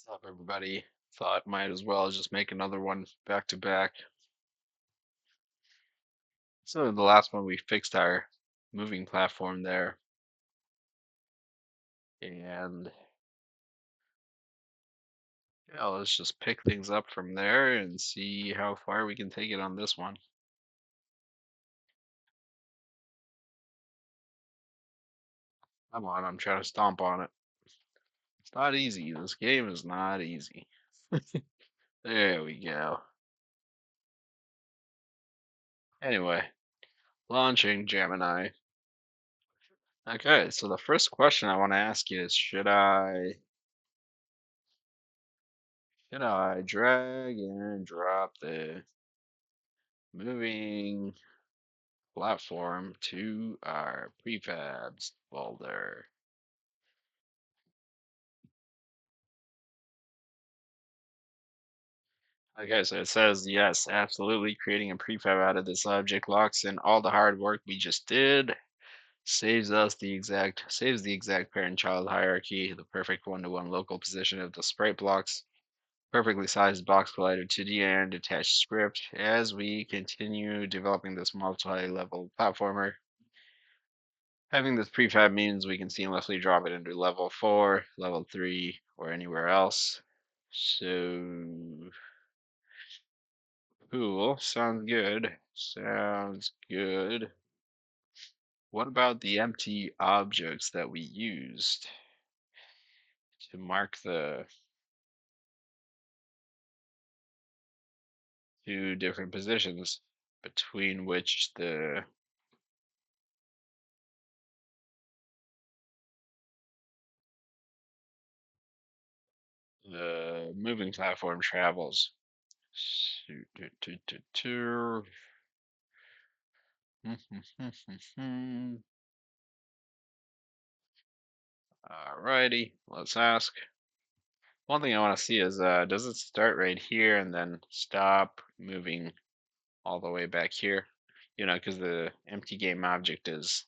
What's up, everybody? Thought might as well just make another one back to back. So the last one we fixed our moving platform there, and yeah, let's just pick things up from there and see how far we can take it on this one. Come on, I'm trying to stomp on it. It's not easy. This game is not easy. There we go. Anyway, launching Gemini. Okay, so the first question I want to ask you is should I drag and drop the moving platform to our prefabs folder? Okay, so it says yes, absolutely. Creating a prefab out of this object locks in all the hard work we just did. Saves the exact parent-child hierarchy, the perfect one-to-one local position of the sprite blocks, perfectly sized box collider 2D and attached script. As we continue developing this multi-level platformer, having this prefab means we can seamlessly drop it into level 4, level 3, or anywhere else. So cool. Sounds good. Sounds good. What about the empty objects that we used to mark the two different positions between which the moving platform travels? Alrighty, let's ask. One thing I want to see is does it start right here and then stop moving all the way back here? Because the empty game object is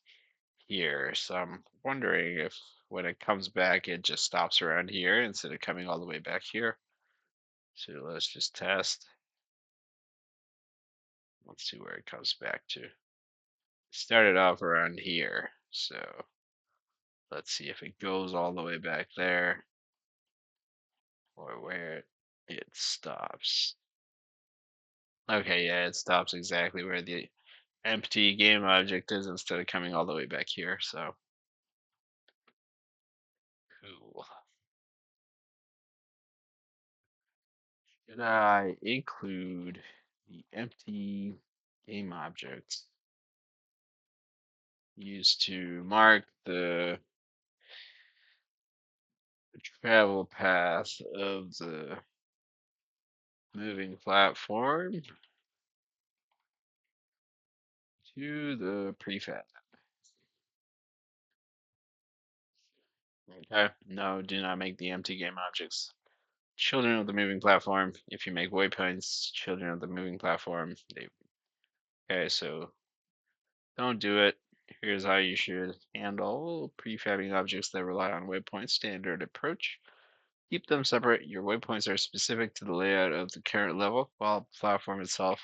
here. So I'm wondering if when it comes back, it just stops around here instead of coming all the way back here. So let's just test. Let's see where it comes back to. Started off around here. So let's see if it goes all the way back there or where it stops. Okay, yeah, it stops exactly where the empty game object is instead of coming all the way back here. So cool. Should I include the empty game objects used to mark the travel path of the moving platform to the prefab? Okay, no, do not make the empty game objects children of the moving platform. If you make waypoints children of the moving platform, they okay, so don't do it. Here's how you should handle prefabbing objects that rely on waypoint standard approach. Keep them separate. Your waypoints are specific to the layout of the current level, while the platform itself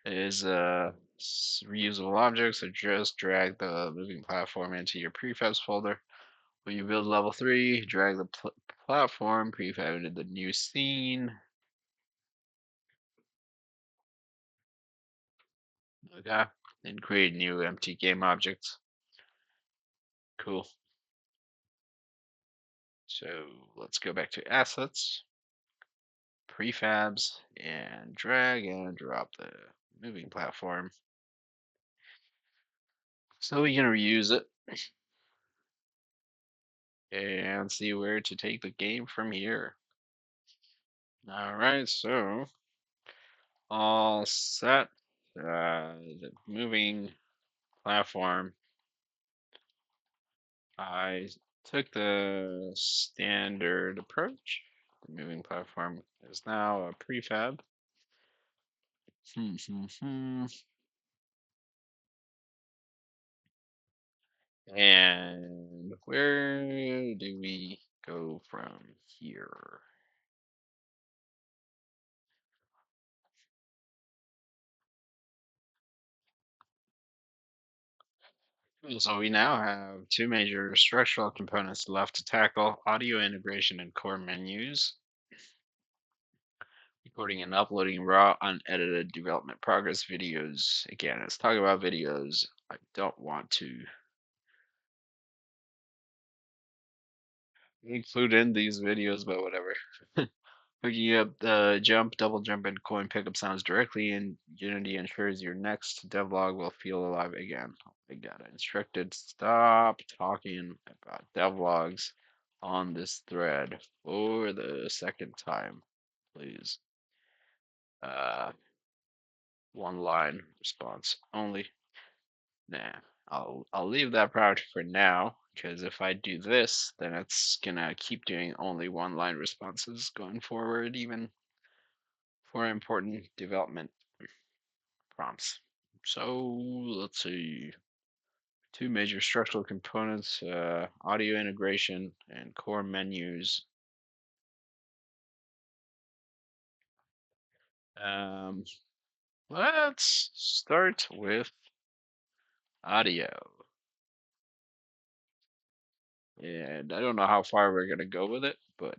is reusable objects. So just drag the moving platform into your prefabs folder. When you build level 3, drag the platform prefab into the new scene. Okay, and create new empty game objects. Cool. So let's go back to assets, prefabs, and drag and drop the moving platform so we can reuse it and see where to take the game from here. All right, so all set. The moving platform. I took the standard approach. The moving platform is now a prefab. And where do we go from here. So we now have two major structural components left to tackle: audio integration and core menus, recording and uploading raw, unedited development progress videos. Again, let's talk about videos. I don't want to include in these videos, but whatever. Hooking up the jump, double jump, and coin pickup sounds directly in Unity ensures your next devlog will feel alive again. I got it. Instructed stop talking about devlogs on this thread for the second time, please. Uh, one line response only. Nah, I'll leave that part for now because if I do this, then it's gonna keep doing only one line responses going forward, even for important development prompts. So let's see. Two major structural components, audio integration and core menus. Um, let's start with audio. And I don't know how far we're going to go with it, but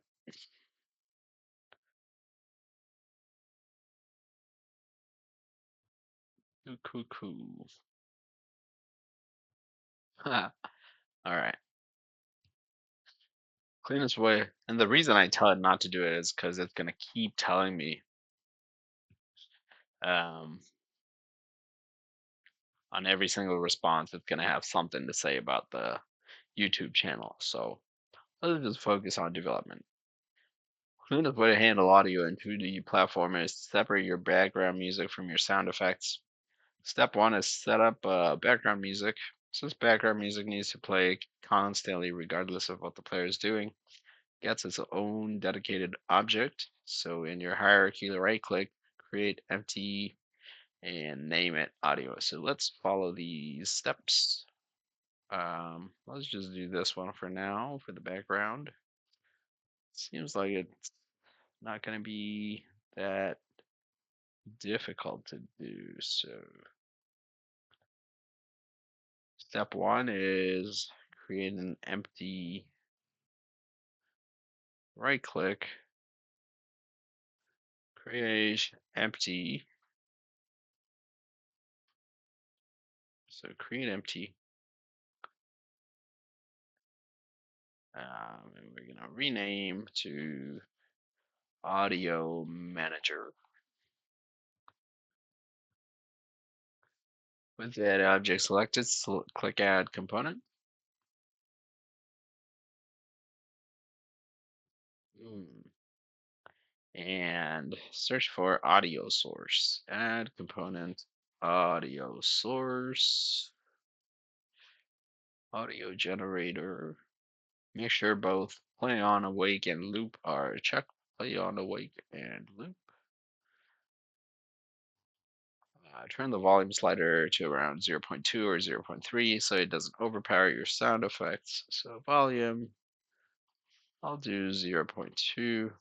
cool. All right. Cleanest way. And the reason I tell it not to do it is because it's going to keep telling me um, on every single response, it's going to have something to say about the YouTube channel. So let's just focus on development. Cleanest way to handle audio in 2D platform is to separate your background music from your sound effects. Step one is set up background music. Since background music needs to play constantly regardless of what the player is doing, gets its own dedicated object. So in your hierarchy, right click, create empty, and name it audio. So let's follow these steps. Let's just do this one for now for the background. Seems like it's not going to be that difficult to do. So step one is create an empty, right click, create empty. So create empty. And we're going to rename to audio manager. With that object selected, click add component. And search for audio source. Add component audio source, audio generator. Make sure both play on awake and loop are checked. Play on awake and loop. Turn the volume slider to around 0.2 or 0.3 so it doesn't overpower your sound effects. So volume, I'll do 0.2.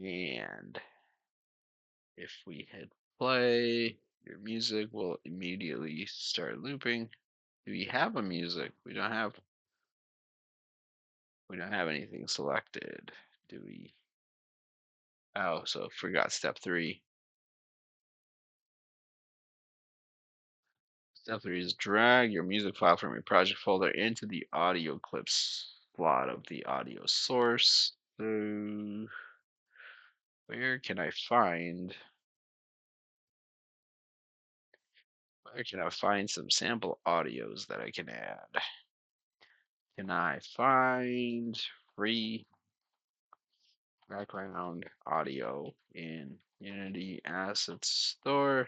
And if we hit play, your music will immediately start looping. Do we have a music? We don't have anything selected. Do we? Oh, so forgot step 3. Step 3 is drag your music file from your project folder into the audio clips slot of the audio source. So where can I find some sample audios that I can add? Can I find free background audio in Unity Assets Store?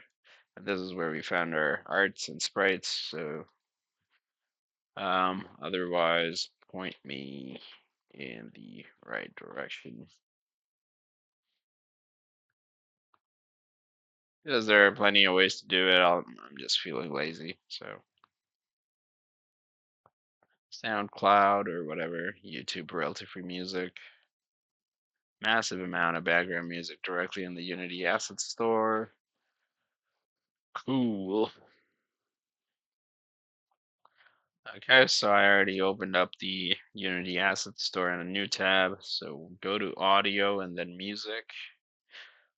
And this is where we found our arts and sprites. So otherwise, point me in the right direction. Because there are plenty of ways to do it. I'm just feeling lazy. So SoundCloud or whatever, YouTube royalty-free music. Massive amount of background music directly in the Unity Asset Store. Cool. Okay, so I already opened up the Unity Asset Store in a new tab. So go to Audio and then Music.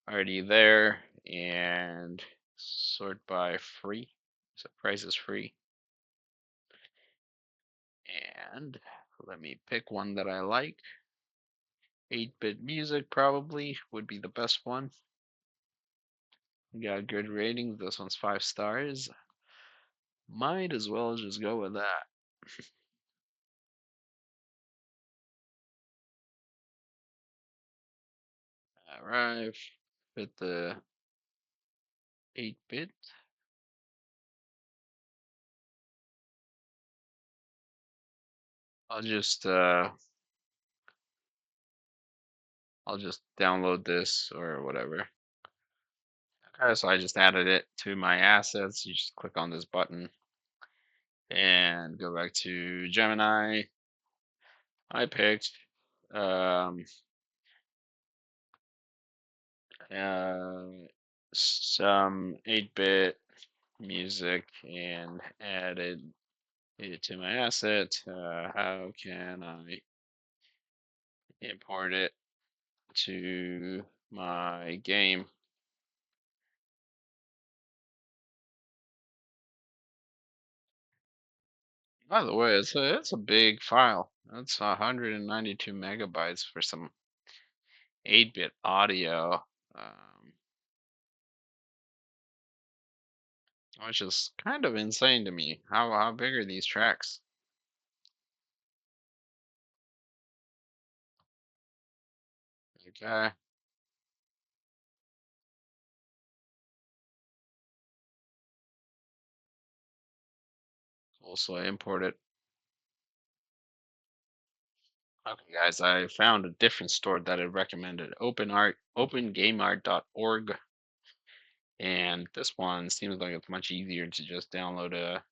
Already there, and sort by free. So price is free. And let me pick one that I like. 8-bit music probably would be the best one. Got good ratings. This one's 5 stars. Might as well just go with that. Alright, fit the 8-bit. I'll just download this or whatever. Okay, so I just added it to my assets. You just click on this button and go back to Gemini. I picked um, uh, some 8-bit music and added it to my asset. How can I import it to my game? By the way, it's a big file. That's 192 megabytes for some 8-bit audio, which is kind of insane to me. How big are these tracks? Okay, also import it. Okay, guys, I found a different store that I recommended, opengameart.org, and this one seems like it's much easier to just download a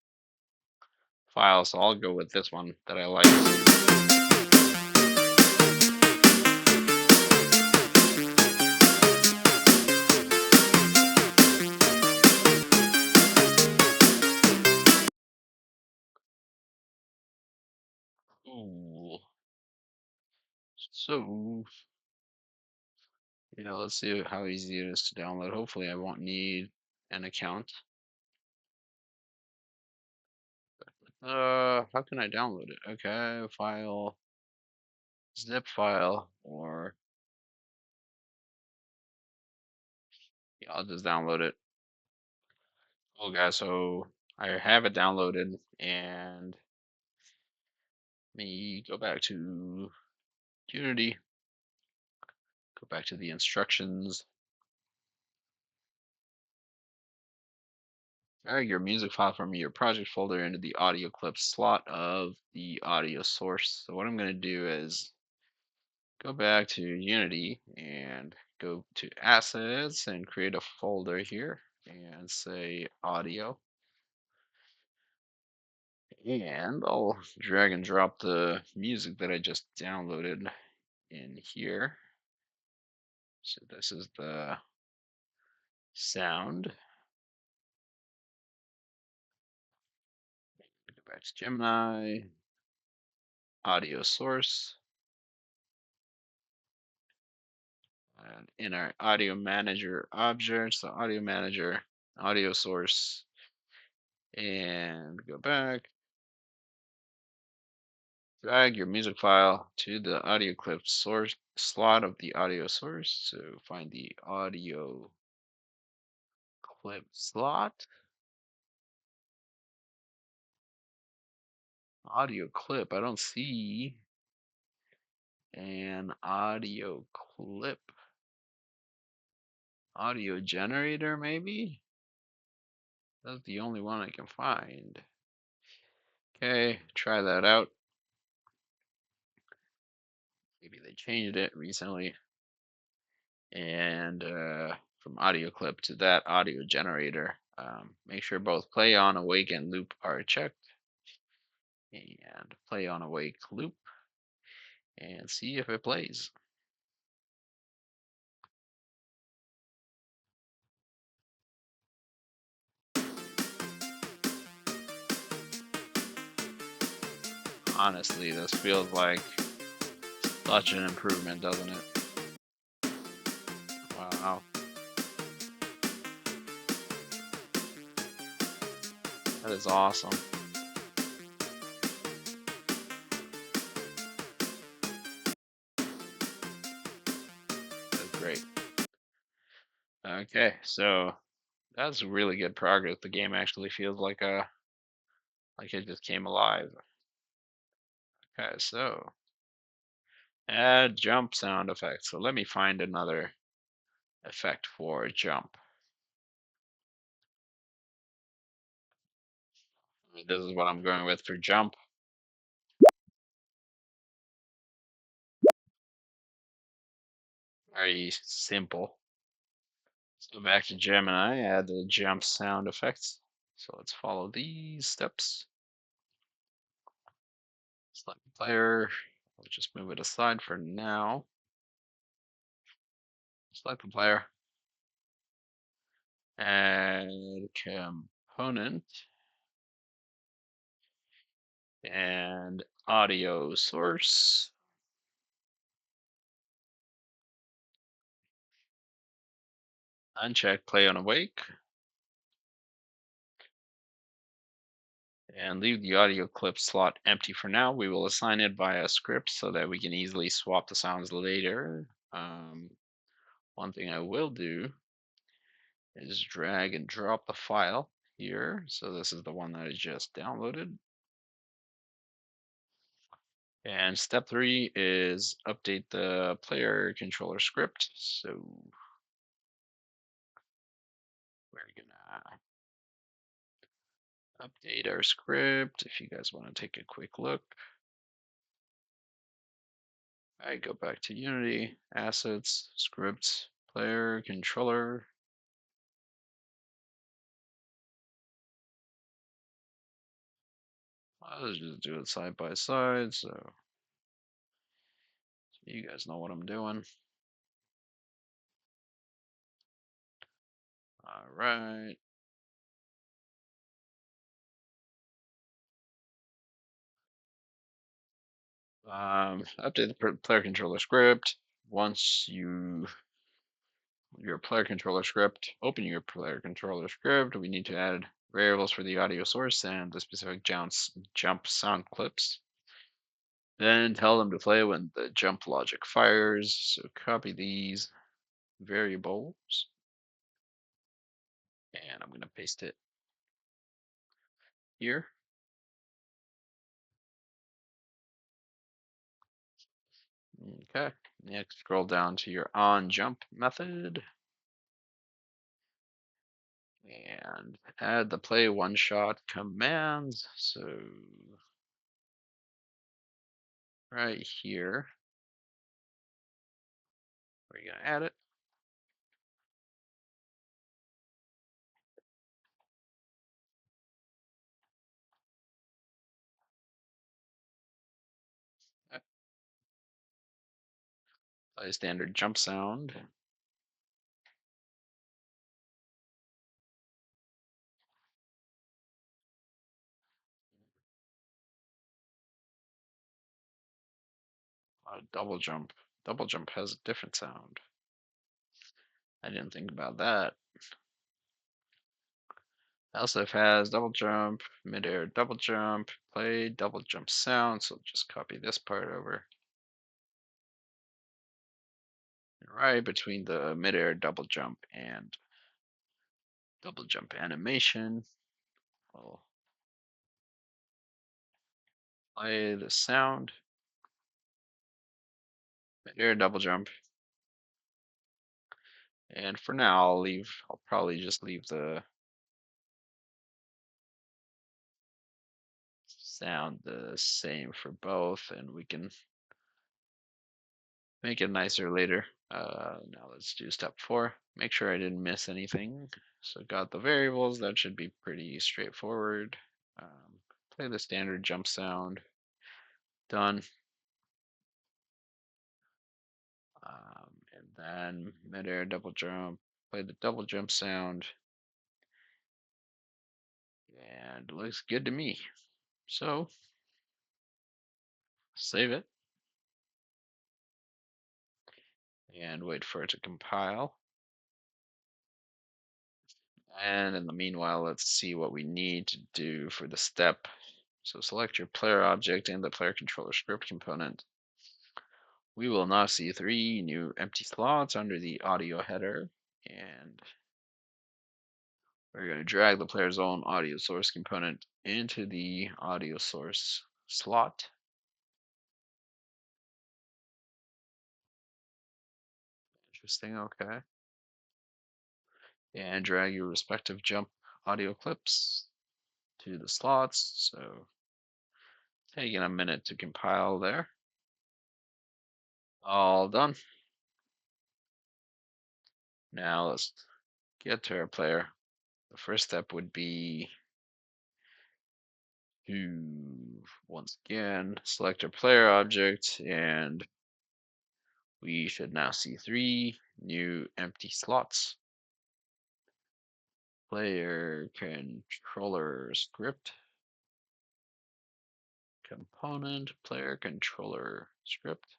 file, so I'll go with this one that I like. Ooh, so yeah, let's see how easy it is to download. Hopefully, I won't need an account. How can I download it? Okay, file, zip file, or yeah, I'll just download it. Oh, guys, so I have it downloaded, and me go back to Unity, go back to the instructions. Drag your music file from your project folder into the audio clip slot of the audio source. So what I'm going to do is go back to Unity and go to assets and create a folder here and say audio. And I'll drag and drop the music that I just downloaded in here. So this is the sound. Go back to Gemini, audio source. And in our audio manager objects, the audio manager, audio source, and go back. Drag your music file to the audio clip source slot of the audio source. So find the audio clip slot. Audio clip. I don't see an audio clip. Audio generator, maybe? That's the only one I can find. Okay, try that out. Maybe they changed it recently. And from audio clip to that audio generator, make sure both play on, awake, and loop are checked. and play on awake loop and see if it plays. Honestly, this feels like such an improvement, doesn't it? Wow, that is awesome. That's great. Okay, so that's really good progress. The game actually feels like it just came alive. Okay, so add jump sound effect. So let me find another effect for jump. This is what I'm going with for jump. Very simple. So back to Gemini, add the jump sound effects. So let's follow these steps. Select the player. We'll just move it aside for now. Select the player. Add component and audio source. Uncheck play on awake. And leave the audio clip slot empty for now. We will assign it via script so that we can easily swap the sounds later. One thing I will do is drag and drop the file here. So this is the one that I just downloaded. And step 3 is update the player controller script. So we're gonna update our script. If you guys want to take a quick look, I go back to Unity, assets, scripts, player controller. I'll just do it side by side, so you guys know what I'm doing. All right. Update the player controller script. Once your player controller script, open your player controller script. We need to add variables for the audio source and the specific jump sound clips. Then tell them to play when the jump logic fires. So copy these variables and I'm going to paste it here. Okay. Next, scroll down to your on jump method and add the play one shot commands. So right here, we're going to add it. Play standard jump sound. Double jump. Double jump has a different sound. I didn't think about that. Also has double jump, midair double jump, play double jump sound. So just copy this part over. Right between the midair double jump and double jump animation, I'll play the sound, midair double jump. And for now, I'll probably just leave the sound the same for both, and we can make it nicer later. Now let's do step 4. Make sure I didn't miss anything. So got the variables. That should be pretty straightforward. Play the standard jump sound. Done. And then midair double jump. Play the double jump sound. And it looks good to me. So save it and wait for it to compile. And in the meanwhile, let's see what we need to do for the step. So select your player object and the player controller script component. We will now see 3 new empty slots under the audio header, and we're going to drag the player's own audio source component into the audio source slot. Interesting, okay. And drag your respective jump audio clips to the slots. So taking a minute to compile there. All done. Now let's get to our player. The first step would be to once again select our player object, and we should now see 3 new empty slots. Player controller script component, player controller script,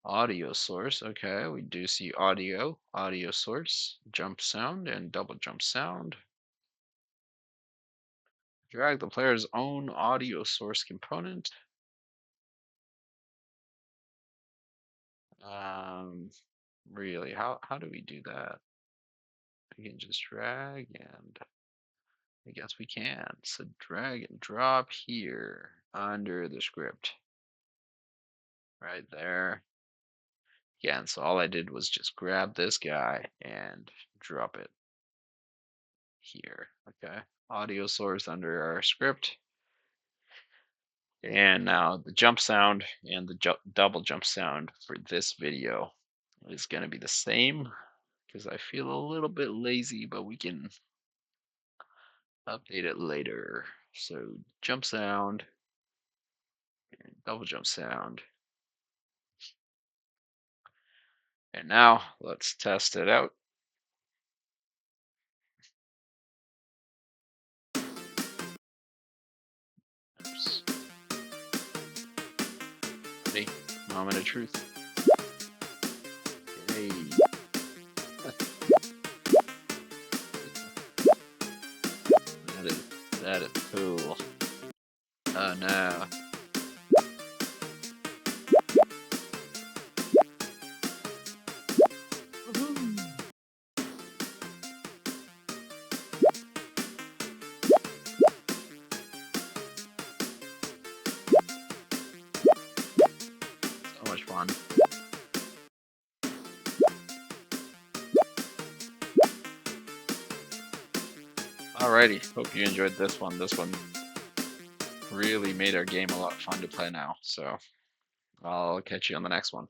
audio source. Okay, we do see audio source, jump sound, and double jump sound. Drag the player's own audio source component. Really, how do we do that? We can just drag, and I guess we can. So drag and drop here under the script. Right there. Again, so all I did was just grab this guy and drop it here. Okay. Audio source under our script. And now the jump sound and the double jump sound for this video is going to be the same because I feel a little bit lazy, but we can update it later. So jump sound and double jump sound. And now let's test it out. Oops. Ready? Moment of truth. Hey. That is cool. Oh no. So much fun. Alrighty, hope you enjoyed this one. This one really made our game a lot of fun to play now. So I'll catch you on the next one.